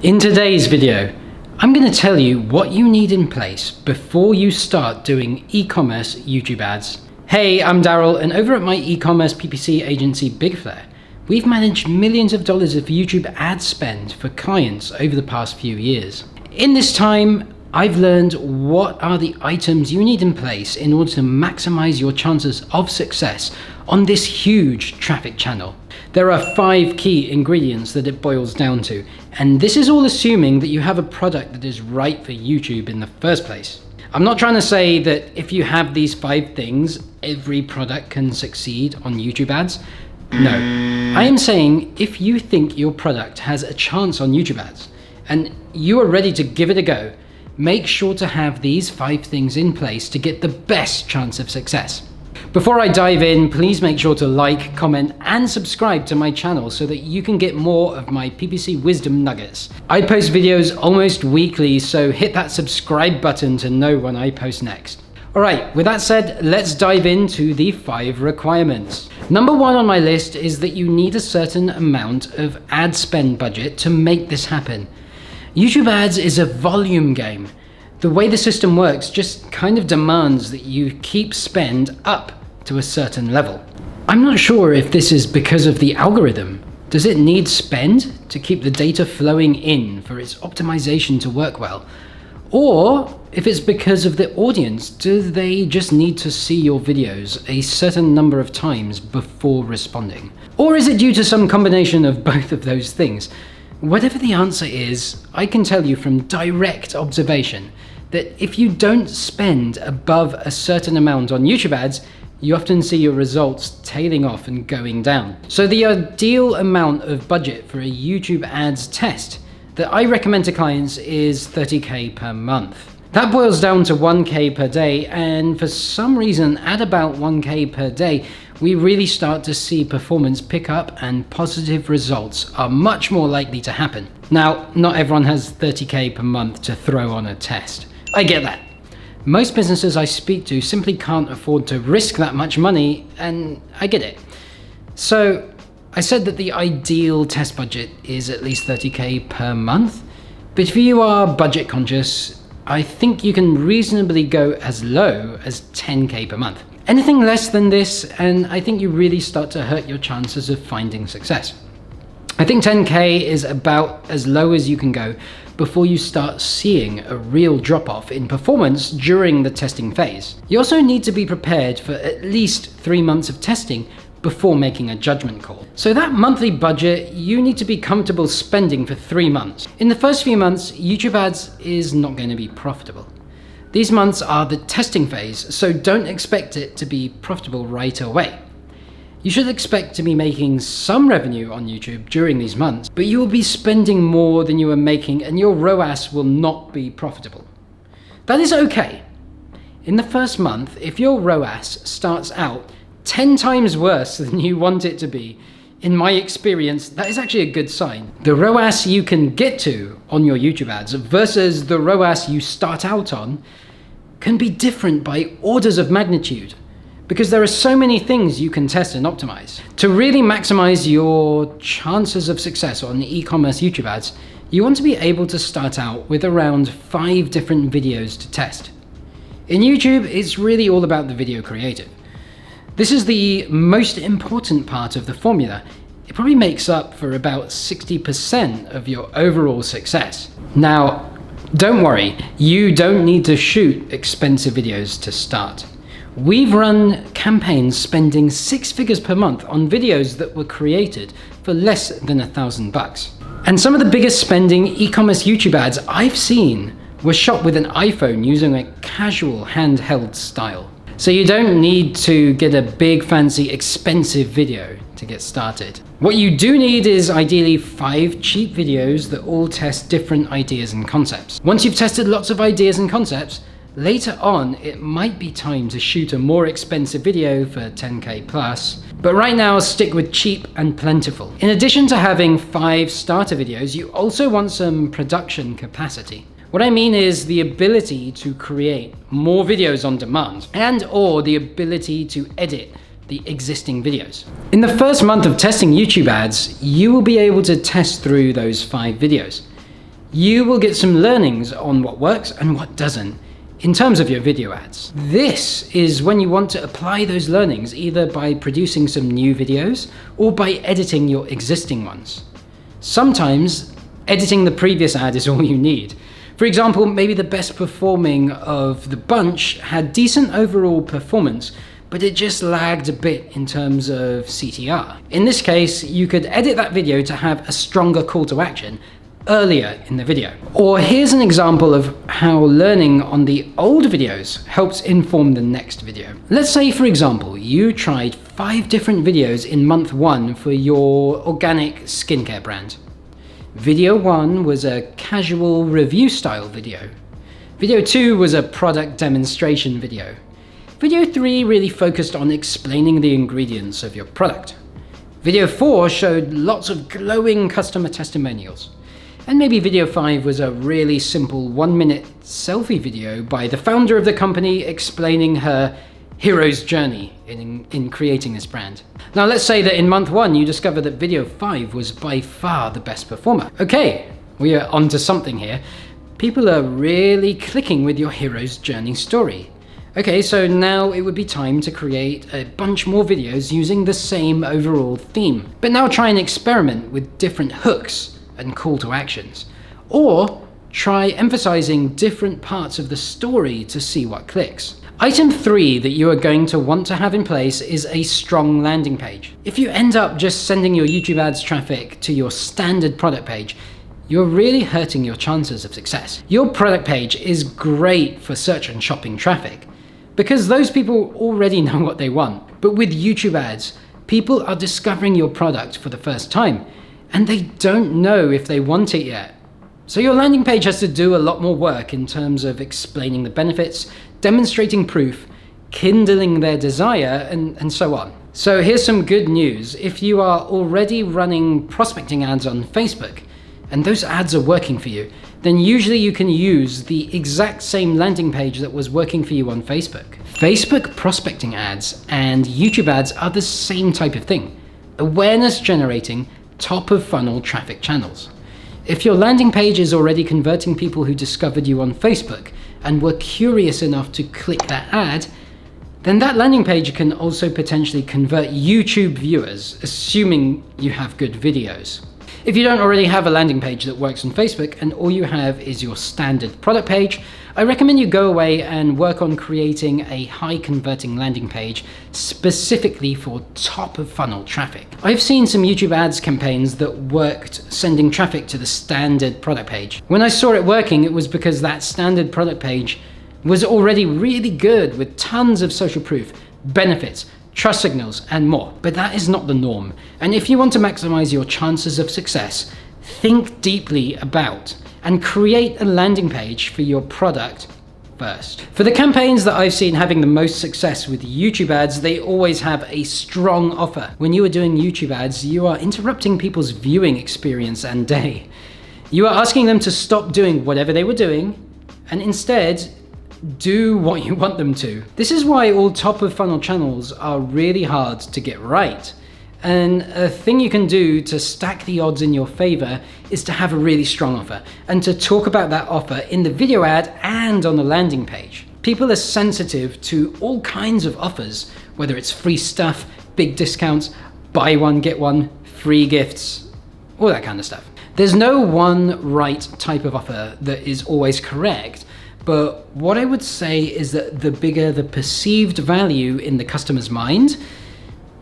In today's video, I'm going to tell you what you need in place before you start doing e-commerce YouTube ads. Hey, I'm Daryl, and over at my e-commerce PPC agency BigFlare, we've managed millions of dollars of YouTube ad spend for clients over the past few years. In this time, I've learned what are the items you need in place in order to maximize your chances of success on this huge traffic channel. There are 5 key ingredients that it boils down to, and this is all assuming that you have a product that is right for YouTube in the first place. I'm not trying to say that if you have these 5 things, every product can succeed on YouTube ads. No, I am saying if you think your product has a chance on YouTube ads and you are ready to give it a go, make sure to have these 5 things in place to get the best chance of success. Before I dive in, please make sure to like, comment, and subscribe to my channel so that you can get more of my PPC wisdom nuggets. I post videos almost weekly, so hit that subscribe button to know when I post next. Alright, with that said, let's dive into the 5 requirements. Number 1 on my list is that you need a certain amount of ad spend budget to make this happen. YouTube ads is a volume game. The way the system works just kind of demands that you keep spend up to a certain level. I'm not sure if this is because of the algorithm. Does it need spend to keep the data flowing in for its optimization to work well? Or if it's because of the audience, do they just need to see your videos a certain number of times before responding? Or is it due to some combination of both of those things? Whatever the answer is, I can tell you from direct observation that if you don't spend above a certain amount on YouTube ads, you often see your results tailing off and going down. So the ideal amount of budget for a YouTube ads test that I recommend to clients is $30K per month. That boils down to $1K per day, and for some reason at about $1K per day, we really start to see performance pick up and positive results are much more likely to happen. Now, not everyone has $30K per month to throw on a test. I get that. Most businesses I speak to simply can't afford to risk that much money, and I get it. So I said that the ideal test budget is at least $30K per month, but if you are budget conscious, I think you can reasonably go as low as $10K per month. Anything less than this, and I think you really start to hurt your chances of finding success. I think $10K is about as low as you can go before you start seeing a real drop-off in performance during the testing phase. You also need to be prepared for at least 3 months of testing before making a judgment call. So that monthly budget, you need to be comfortable spending for 3 months. In the first few months, YouTube ads is not going to be profitable. These months are the testing phase, so don't expect it to be profitable right away. You should expect to be making some revenue on YouTube during these months, but you will be spending more than you are making and your ROAS will not be profitable. That is okay. In the first month, if your ROAS starts out 10 times worse than you want it to be, in my experience, that is actually a good sign. The ROAS you can get to on your YouTube ads versus the ROAS you start out on can be different by orders of magnitude, because there are so many things you can test and optimize. To really maximize your chances of success on e-commerce YouTube ads, you want to be able to start out with around 5 different videos to test. In YouTube, it's really all about the video creative. This is the most important part of the formula. It probably makes up for about 60% of your overall success. Now, don't worry, you don't need to shoot expensive videos to start. We've run campaigns spending 6 figures per month on videos that were created for less than $1,000. And some of the biggest spending e-commerce YouTube ads I've seen were shot with an iPhone using a casual handheld style. So you don't need to get a big, fancy, expensive video to get started. What you do need is ideally 5 cheap videos that all test different ideas and concepts. Once you've tested lots of ideas and concepts, later on, it might be time to shoot a more expensive video for $10K plus, but right now stick with cheap and plentiful. In addition to having 5 starter videos, you also want some production capacity. What I mean is the ability to create more videos on demand and/or the ability to edit the existing videos. In the first month of testing YouTube ads, you will be able to test through those 5 videos. You will get some learnings on what works and what doesn't in terms of your video ads. This is when you want to apply those learnings either by producing some new videos or by editing your existing ones. Sometimes editing the previous ad is all you need. For example, maybe the best performing of the bunch had decent overall performance, but it just lagged a bit in terms of CTR. In this case, you could edit that video to have a stronger call to action earlier in the video. Or here's an example of how learning on the old videos helps inform the next video. Let's say, for example, you tried 5 different videos in month 1 for your organic skincare brand. Video 1 was a casual review style video. Video 2 was a product demonstration video. Video 3 really focused on explaining the ingredients of your product. Video 4 showed lots of glowing customer testimonials. And maybe video 5 was a really simple 1-minute selfie video by the founder of the company explaining her hero's journey in creating this brand. Now let's say that in month 1 you discover that video 5 was by far the best performer. Okay, we are onto something here. People are really clicking with your hero's journey story. Okay, so now it would be time to create a bunch more videos using the same overall theme. But now try and experiment with different hooks and call to actions. Or try emphasizing different parts of the story to see what clicks. Item 3 that you are going to want to have in place is a strong landing page. If you end up just sending your YouTube ads traffic to your standard product page, you're really hurting your chances of success. Your product page is great for search and shopping traffic because those people already know what they want. But with YouTube ads, people are discovering your product for the first time and they don't know if they want it yet. So your landing page has to do a lot more work in terms of explaining the benefits, demonstrating proof, kindling their desire, and so on. So here's some good news. If you are already running prospecting ads on Facebook, and those ads are working for you, then usually you can use the exact same landing page that was working for you on Facebook. Facebook prospecting ads and YouTube ads are the same type of thing. Awareness generating, top of funnel traffic channels. If your landing page is already converting people who discovered you on Facebook and were curious enough to click that ad, then that landing page can also potentially convert YouTube viewers, assuming you have good videos. If you don't already have a landing page that works on Facebook and all you have is your standard product page, I recommend you go away and work on creating a high converting landing page specifically for top of funnel traffic. I've seen some YouTube ads campaigns that worked sending traffic to the standard product page. When I saw it working, it was because that standard product page was already really good with tons of social proof, benefits, trust signals, and more. But that is not the norm. And if you want to maximize your chances of success, think deeply about and create a landing page for your product first. For the campaigns that I've seen having the most success with YouTube ads, they always have a strong offer. When you are doing YouTube ads, you are interrupting people's viewing experience and day. You are asking them to stop doing whatever they were doing and instead do what you want them to. This is why all top of funnel channels are really hard to get right. And a thing you can do to stack the odds in your favor is to have a really strong offer and to talk about that offer in the video ad and on the landing page. People are sensitive to all kinds of offers, whether it's free stuff, big discounts, buy one, get one, free gifts, all that kind of stuff. There's no one right type of offer that is always correct. But what I would say is that the bigger the perceived value in the customer's mind,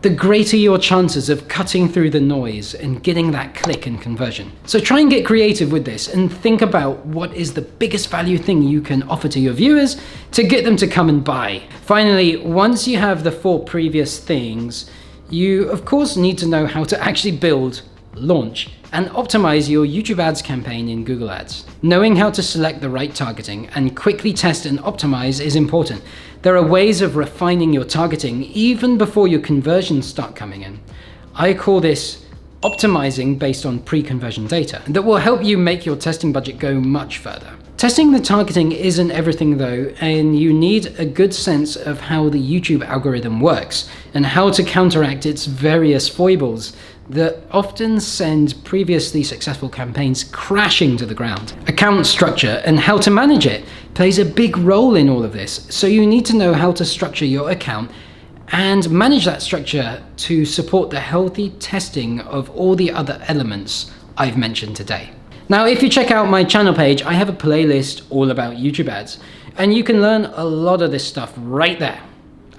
the greater your chances of cutting through the noise and getting that click and conversion. So try and get creative with this and think about what is the biggest value thing you can offer to your viewers to get them to come and buy. Finally, once you have the 4 previous things, you of course need to know how to actually build, launch, and optimize your YouTube ads campaign in Google Ads. Knowing how to select the right targeting and quickly test and optimize is important. There are ways of refining your targeting even before your conversions start coming in. I call this optimizing based on pre-conversion data that will help you make your testing budget go much further. Testing the targeting isn't everything though, and you need a good sense of how the YouTube algorithm works and how to counteract its various foibles that often send previously successful campaigns crashing to the ground. Account structure and how to manage it plays a big role in all of this, so you need to know how to structure your account and manage that structure to support the healthy testing of all the other elements I've mentioned today. Now, if you check out my channel page, I have a playlist all about YouTube ads, and you can learn a lot of this stuff right there.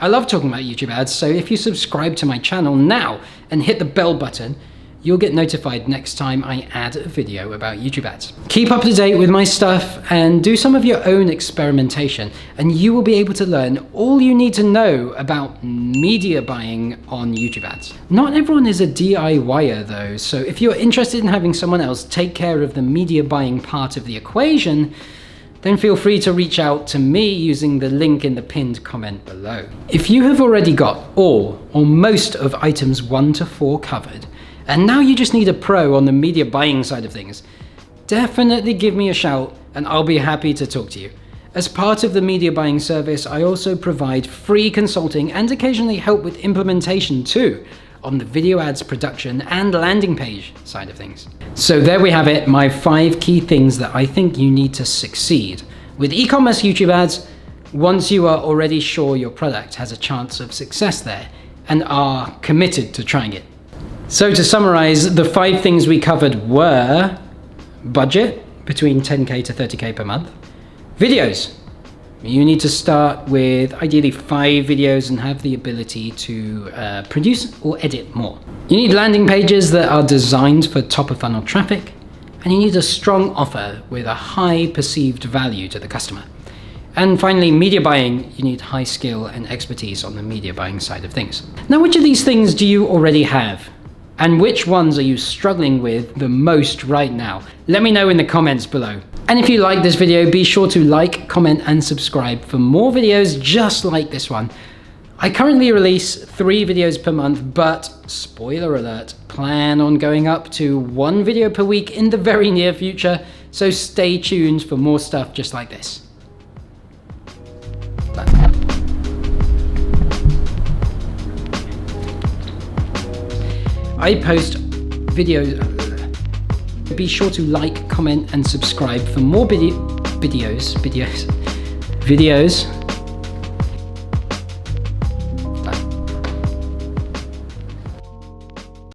I love talking about YouTube ads, so if you subscribe to my channel now and hit the bell button, you'll get notified next time I add a video about YouTube ads. Keep up to date with my stuff and do some of your own experimentation, and you will be able to learn all you need to know about media buying on YouTube ads. Not everyone is a DIYer though, so if you're interested in having someone else take care of the media buying part of the equation, then feel free to reach out to me using the link in the pinned comment below. If you have already got all or most of items 1 to 4 covered, and now you just need a pro on the media buying side of things, definitely give me a shout and I'll be happy to talk to you. As part of the media buying service, I also provide free consulting and occasionally help with implementation too, on the video ads production and landing page side of things. So there we have it, my 5 key things that I think you need to succeed with e-commerce YouTube ads once you are already sure your product has a chance of success there and are committed to trying it. So to summarize, the 5 things we covered were budget, between 10K to 30K per month. Videos. You need to start with ideally 5 videos and have the ability to produce or edit more. You need landing pages that are designed for top of funnel traffic, and you need a strong offer with a high perceived value to the customer. And finally, media buying. You need high skill and expertise on the media buying side of things. Now, which of these things do you already have? And which ones are you struggling with the most right now? Let me know in the comments below. And if you like this video, be sure to like, comment, and subscribe for more videos just like this one. I currently release 3 videos per month, but spoiler alert, plan on going up to 1 video per week in the very near future, so stay tuned for more stuff just like this. I post videos. Be sure to like, comment, and subscribe for more videos.